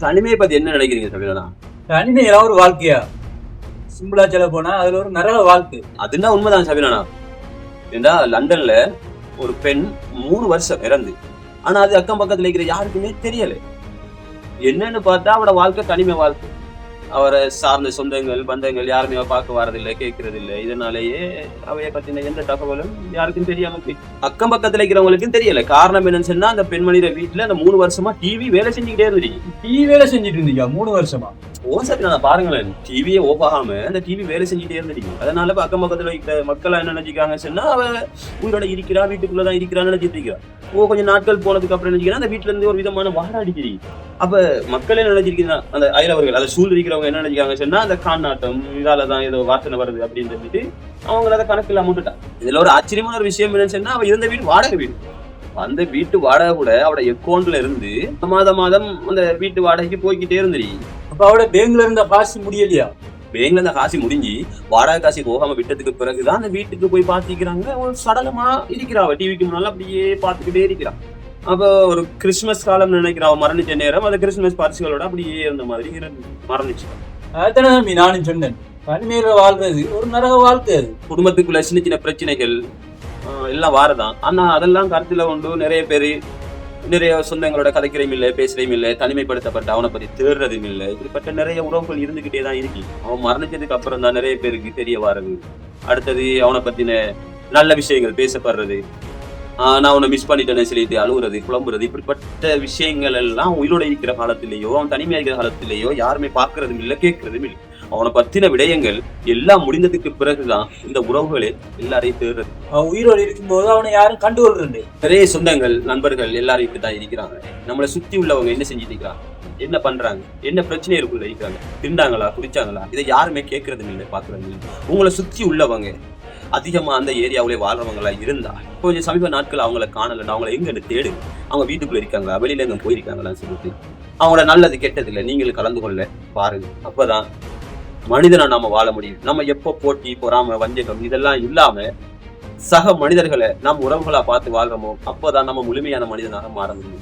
தனிமையை பத்தி என்ன நினைக்கிறீங்க சபிலனா? தனிமை ஏதாவது ஒரு வாழ்க்கையா? சிம்பிளா சொல்ல போனா அதுல ஒரு நரக வாழ்க்கை. அதுனா உண்மைதான் சபிலனா. ஏண்டா லண்டன்ல ஒரு பெண் 3 வருஷம் இறந்து, ஆனா அது அக்கம் பக்கத்துல இருக்கிற யாருக்குமே தெரியல. என்னன்னு பார்த்தா அவட வாழ்க்கை தனிமை வாழ்க்கை. அவரை சார்ந்த சொந்தங்கள் பந்தங்கள் யாருமே பார்க்க வரதில்லை, கேட்கறது இல்லை. இதனாலேயே அவைய பத்தின எந்த தகவலும் யாருக்கும் தெரியாம போயிட்டு அக்கம் பக்கத்துல இருக்கிறவங்களுக்கும் தெரியல. காரணம் என்னன்னு சொன்னா அந்த பெண்மணியோட வீட்டுல அந்த 3 வருஷமா டிவி வேலை செஞ்சுக்கிட்டே இருந்துச்சு. டிவி வேலை செஞ்சுட்டு இருந்தீங்க 3 வருஷமா? நான் பாருங்களேன், டிவியே ஓப் ஆகாம அந்த டிவி வேலை செஞ்சுட்டே இருந்துச்சு. அதனால அக்கம் பக்கத்துல இருக்கிற மக்கள் என்ன நினைச்சிக்காங்க சொன்னா அவ உயிரோட இருக்கிறா, வீட்டுக்குள்ளதான் இருக்கிறான்னு நினைச்சிட்டு இருக்கா. கொஞ்சம் நாட்கள் போனதுக்கு அப்புறம் நினைக்கிறா அந்த வீட்டுல இருந்து ஒரு விதமான வாடை அடிக்கிறீங்க. அப்ப மக்கள் என்ன நினைச்சிருக்கீங்க, அந்த அயலவர்கள் அதை சூழ் இருக்கிறவங்க என்ன நினைச்சிக்காங்க சொன்னா அந்த காநாட்டம் இதாலதான் ஏதோ வாசனை வருது அப்படின்னு சொல்லிட்டு அவங்க அதை கணக்கில் அமௌண்ட்டுட்டான். இதுல ஒரு ஆச்சரியமான ஒரு விஷயம் என்னன்னு சொன்னா அவ இருந்த வீடு வாடகை வீடு. அந்த வீட்டு வாடகை கூட அவட அக்கௌண்ட்ல இருந்து மாதம் அந்த வீட்டு வாடகைக்கு போய்கிட்டே இருந்துரு. அப்ப அவட பேங்க்ல இருந்த காசு முடியலையா? பேங்க்ல இருந்த காசு முடிஞ்சு வாடகை காசு போகாம விட்டதுக்கு பிறகுதான் அந்த வீட்டுக்கு போய் பாத்துக்கிறாங்க. ஒரு சடலமா இருக்கிறாவ டிவிக்கு முன்னால அப்படியே பாத்துக்கிட்டே இருக்கிறான். அப்ப ஒரு கிறிஸ்துமஸ் காலம் நினைக்கிறான் மரணிச்ச நேரம், அந்த கிறிஸ்துமஸ் பரிசுகளோட அப்படியே இருந்த மாதிரி மரணிச்சு. அதான் நானும் சொன்னேன், தனிமையில வாழ்றது ஒரு நரக வாழ்க்கை. அது குடும்பத்துக்குள்ள சின்ன சின்ன பிரச்சனைகள் எல்லாம் வாரதான். ஆனா அதெல்லாம் கருத்துல கொண்டு நிறைய சொந்தங்களோட கதைக்கிறதும் இல்லை, பேசுறதும் இல்லை, தனிமைப்படுத்தப்பட்ட அவனை பத்தி தேடுறதும் இல்லை. இப்படிப்பட்ட நிறைய உறவுகள் இருந்துகிட்டே தான் இருக்கு. அவன் மரணிச்சதுக்கு அப்புறம் தான் நிறைய பேருக்கு தெரிய வாரது. அடுத்தது அவனை பத்தின நல்ல விஷயங்கள் பேசப்படுறது, நான் அவனை மிஸ் பண்ணிட்டேன்னு சொல்லிட்டு அழுகுறது, புலம்புறது. இப்படிப்பட்ட விஷயங்கள் எல்லாம் உயிரோட இருக்கிற காலத்திலேயோ அவன் தனிமையா இருக்கிற காலத்திலேயோ யாருமே பார்க்கறதும் இல்லை, கேட்கறதும் இல்லை. அவனை பத்தின விடயங்கள் எல்லாம் முடிந்ததுக்கு பிறகுதான் இந்த உறவுகளே எல்லாரையும் தேடுறது. அவன் உயிரோடு இருக்கும்போது அவனை யாரும் கண்டுகொள்றது. நிறைய சொந்தங்கள் நண்பர்கள் எல்லாரும் இப்படிதான் இருக்கிறாங்க. நம்மளை சுத்தி உள்ளவங்க என்ன செஞ்சுட்டு இருக்கிறாங்க, என்ன பண்றாங்க, என்ன பிரச்சனை இருக்குள்ள இருக்கிறாங்க, திண்டாங்களா குடிச்சாங்களா, இதை யாருமே கேட்கறதும் இல்லை, பாக்குறதும் இல்லை. உங்களை சுத்தி உள்ளவங்க அதிகமா அந்த ஏரியாவிலே வாழ்றவங்களா இருந்தா கொஞ்சம் சமீப நாட்கள் அவங்களை காணல, அவங்களை எங்க தேடு, அவங்க வீட்டுக்குள்ள இருக்காங்களா, வெளியில எங்க போயிருக்காங்களான்னு சொல்லிட்டு அவங்களோட நல்லது கெட்டது இல்லை நீங்களும் கலந்து கொள்ள பாருங்க. அப்பதான் மனிதனா நாம வாழ முடியும். நம்ம எப்போ போட்டி பொறாம வஞ்சகம் இதெல்லாம் இல்லாம சக மனிதர்களை நாம் உறவுகளா பார்த்து வாழ்றோமோ அப்போதான் நம்ம முழுமையான மனிதனாக மாற முடியும்.